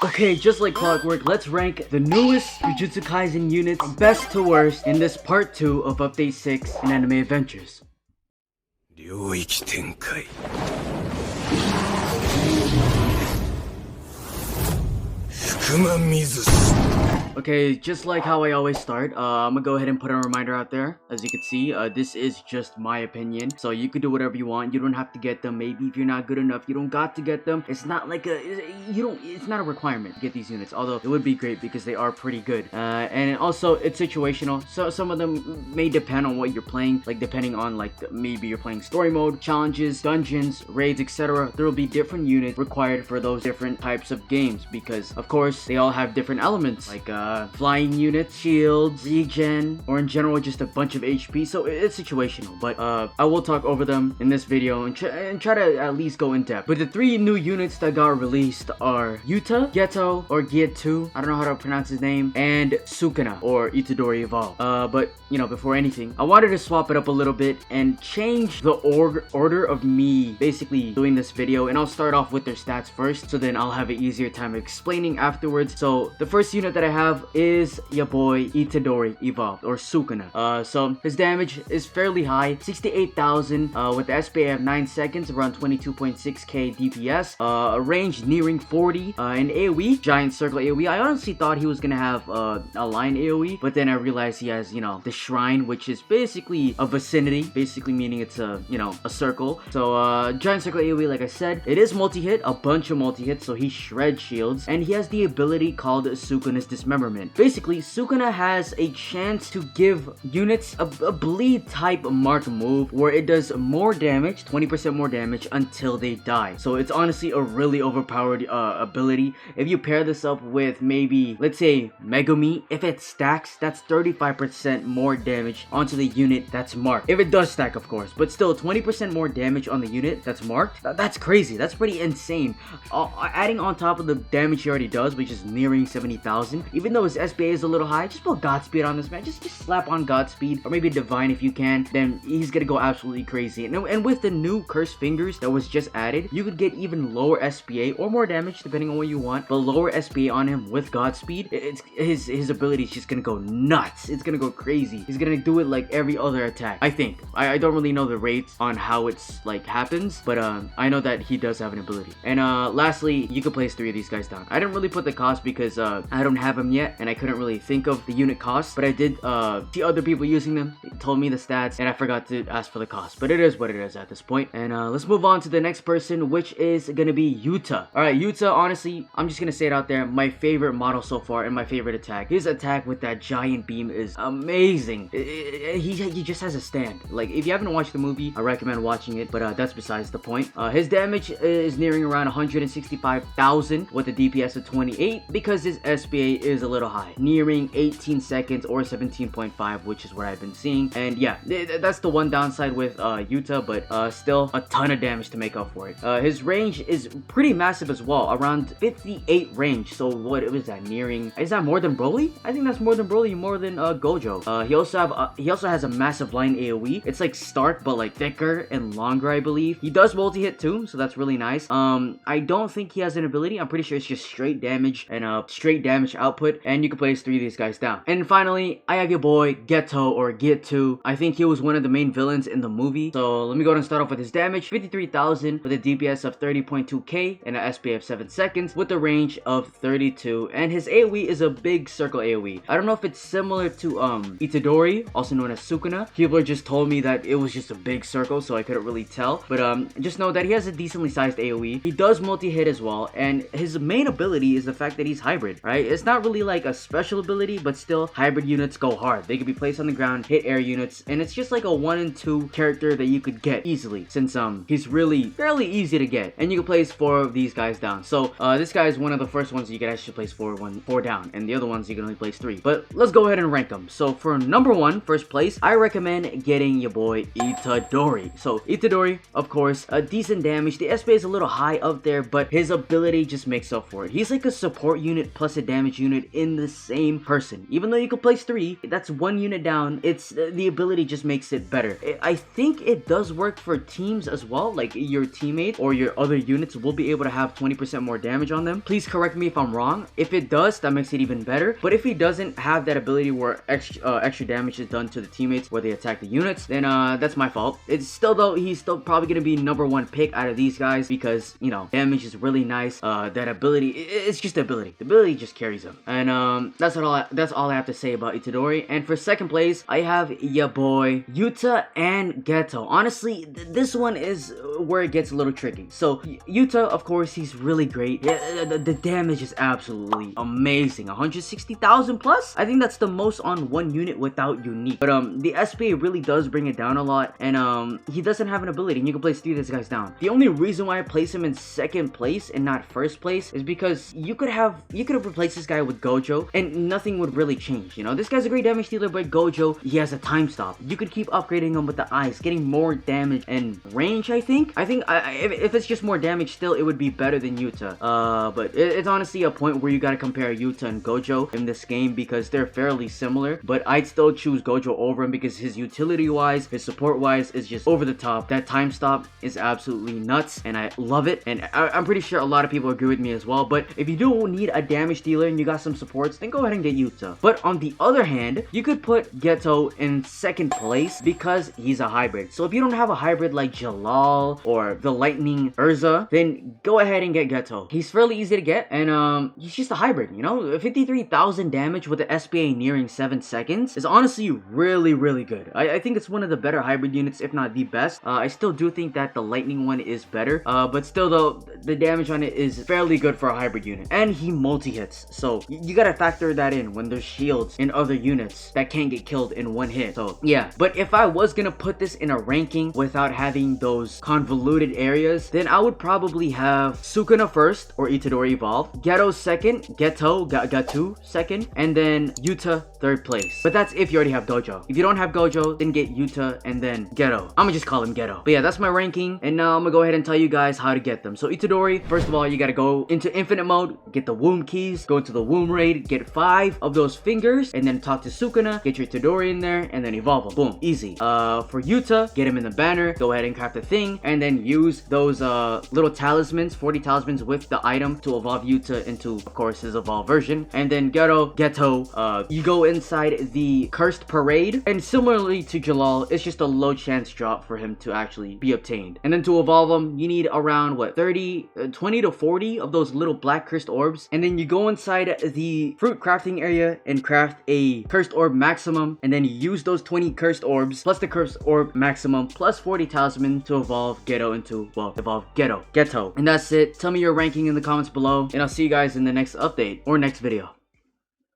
Okay, just like clockwork, let's rank the newest Jujutsu Kaisen units from best to worst in this part 2 of Update 6 in Anime Adventures. 領域展開 福間水氏 Okay, just like how I always start, I'm gonna go ahead and put a reminder out there. As you can see, this is just my opinion, so you could do whatever you want. You don't have to get them. Maybe if you're not good enough, you don't got to get them. It's not like it's not a requirement to get these units, although it would be great because they are pretty good. And also it's situational, so some of them may depend on what you're playing, like depending on maybe you're playing story mode, challenges, dungeons, raids, etc. There will be different units required for those different types of games because of course they all have different elements like flying units, shields, regen, or in general just a bunch of HP, so it's situational. But I will talk over them in this video and try to at least go in depth. But the three new units that got released are Yuta, Ghetto, or Ghetto, I don't know how to pronounce his name, and Sukuna, or Itadori Evolve. But you know, before anything, I wanted to swap it up a little bit and change the order of me basically doing this video, and I'll start off with their stats first, so then I'll have an easier time explaining afterwards. So the first unit that I have is your boy Itadori Evolved, or Sukuna. So his damage is fairly high, 68,000 with the SPA of 9 seconds, around 22.6k DPS, a range nearing 40, and AoE, giant circle AoE. I honestly thought he was gonna have a line AoE, but then I realized he has, you know, the shrine, which is basically a vicinity, basically meaning it's a, you know, a circle. So giant circle AoE, like I said, it is multi-hit, a bunch of multi-hits, so he shreds shields, and he has the ability called Sukuna's Dismemberment. Basically, Sukuna has a chance to give units a bleed type mark move where it does more damage, 20% more damage until they die. So it's honestly a really overpowered ability. If you pair this up with maybe, let's say, Megumi, if it stacks, that's 35% more damage onto the unit that's marked. If it does stack, of course, but still 20% more damage on the unit that's marked, that's crazy. That's pretty insane. Adding on top of the damage he already does, which is nearing 70,000, even though his SPA is a little high, just put Godspeed on this man. Just slap on Godspeed, or maybe Divine if you can. Then he's gonna go absolutely crazy. And with the new Cursed Fingers that was just added, you could get even lower SPA or more damage depending on what you want. But lower SPA on him with Godspeed, his ability is just gonna go nuts. It's gonna go crazy. He's gonna do it like every other attack. I think. I don't really know the rates on how it's like happens, but I know that he does have an ability. And lastly, you could place 3 of these guys down. I didn't really put the cost because I don't have them yet, and I couldn't really think of the unit cost, but I did see other people using them. They told me the stats, and I forgot to ask for the cost, but it is what it is at this point. And let's move on to the next person, which is gonna be Yuta. All right, Yuta, honestly, I'm just gonna say it out there, my favorite model so far and my favorite attack. His attack with that giant beam is amazing. He just has a stand. Like, if you haven't watched the movie, I recommend watching it, but that's besides the point. His damage is nearing around 165,000 with a DPS of 28 because his SPA is a little high, nearing 18 seconds or 17.5, which is what I've been seeing. And yeah, that's the one downside with Yuta, but still a ton of damage to make up for it. His range is pretty massive as well, around 58 range. So what was that, nearing, is that more than Broly? I think that's more than Broly, more than Gojo. He also has a massive line AoE. It's like Stark, but like thicker and longer, I believe. He does multi-hit too, so that's really nice. I don't think he has an ability. I'm pretty sure it's just straight damage and straight damage output, and you can place 3 of these guys down. And finally, I have your boy Ghetto, or Ghetto. I think he was one of the main villains in the movie. So let me go ahead and start off with his damage. 53,000 with a DPS of 30.2k and an SPA of 7 seconds with a range of 32. And his AoE is a big circle AoE. I don't know if it's similar to Itadori, also known as Sukuna. People just told me that it was just a big circle, so I couldn't really tell. But just know that he has a decently sized AoE. He does multi-hit as well, and his main ability is the fact that he's hybrid, right? It's not really like a special ability, but still, hybrid units go hard. They can be placed on the ground, hit air units, and it's just like a 1 and 2 character that you could get easily, since he's really fairly easy to get. And you can place 4 of these guys down. So this guy is one of the first ones you can actually place 4 down, and the other ones you can only place 3. But let's go ahead and rank them. So for number 1, first place, I recommend getting your boy Itadori. So Itadori, of course, a decent damage. The SPA is a little high up there, but his ability just makes up for it. He's like a support unit plus a damage unit in the same person. Even though you could place 3, that's 1 unit down. It's the ability just makes it better. I think it does work for teams as well, like your teammate or your other units will be able to have 20% more damage on them. Please correct me if I'm wrong. If it does, that makes it even better. But if he doesn't have that ability where extra damage is done to the teammates where they attack the units, then that's my fault. It's still, though, he's still probably gonna be #1 pick out of these guys because, you know, damage is really nice. That ability, it's just the ability. The ability just carries him. And that's all I have to say about Itadori. And for second place, I have ya boy Yuta and Ghetto. Honestly, this one is where it gets a little tricky. So Yuta, of course, he's really great. The damage is absolutely amazing. 160,000 plus. I think that's the most on 1 unit without unique. But the SPA really does bring it down a lot, and he doesn't have an ability, and you can place 3 of these guys down. The only reason why I place him in second place and not first place is because you could have replaced this guy with Gojo, and nothing would really change. You know, this guy's a great damage dealer, but Gojo, he has a time stop. You could keep upgrading him with the eyes, getting more damage and range. I think if it's just more damage, still it would be better than Yuta. But it's honestly a point where you gotta compare Yuta and Gojo in this game because they're fairly similar. But I'd still choose Gojo over him because his utility wise, his support wise is just over the top. That time stop is absolutely nuts, and I love it. And I'm pretty sure a lot of people agree with me as well. But if you do need a damage dealer and you got some supports, then go ahead and get Yuta. But on the other hand, you could put Ghetto in second place because he's a hybrid. So if you don't have a hybrid like Jalal or the Lightning Urza, then go ahead and get Ghetto. He's fairly easy to get, and he's just a hybrid, you know? 53,000 damage with the SPA nearing 7 seconds is honestly really, really good. I think it's one of the better hybrid units, if not the best. I still do think that the Lightning one is better, but still though, the damage on it is fairly good for a hybrid unit. And he multi-hits, so you gotta factor that in when there's shields in other units that can't get killed in 1 hit. So yeah, but if I was gonna put this in a ranking without having those convoluted areas, then I would probably have Sukuna first, or Itadori Evolve, Ghetto second, Ghetto second, and then Yuta third place. But that's if you already have Gojo. If you don't have Gojo, then get Yuta and then Ghetto. I'm gonna just call him Ghetto. But yeah, that's my ranking, and now I'm gonna go ahead and tell you guys how to get them. So Itadori, first of all, you gotta go into infinite mode, get the womb keys, go into the womb raid, get 5 of those fingers, and then talk to Sukuna, get your Itadori in there, and then evolve him. Boom, easy. For Yuta, get him in the banner, go ahead and craft a thing, and then use those little talismans, 40 talismans with the item to evolve Yuta into, of course, his evolved version. And then Ghetto, you go inside the cursed parade, and similarly to Jalal, it's just a low chance drop for him to actually be obtained. And then to evolve him, you need around what, 20 to 40 of those little black cursed orbs. And then you go inside the fruit crafting area and craft a cursed orb maximum, and then you use those 20 cursed orbs plus the cursed orb maximum plus 40 talisman to evolve Ghetto into, well, evolve Ghetto. And that's it. Tell me your ranking in the comments below, and I'll see you guys in the next update or next video.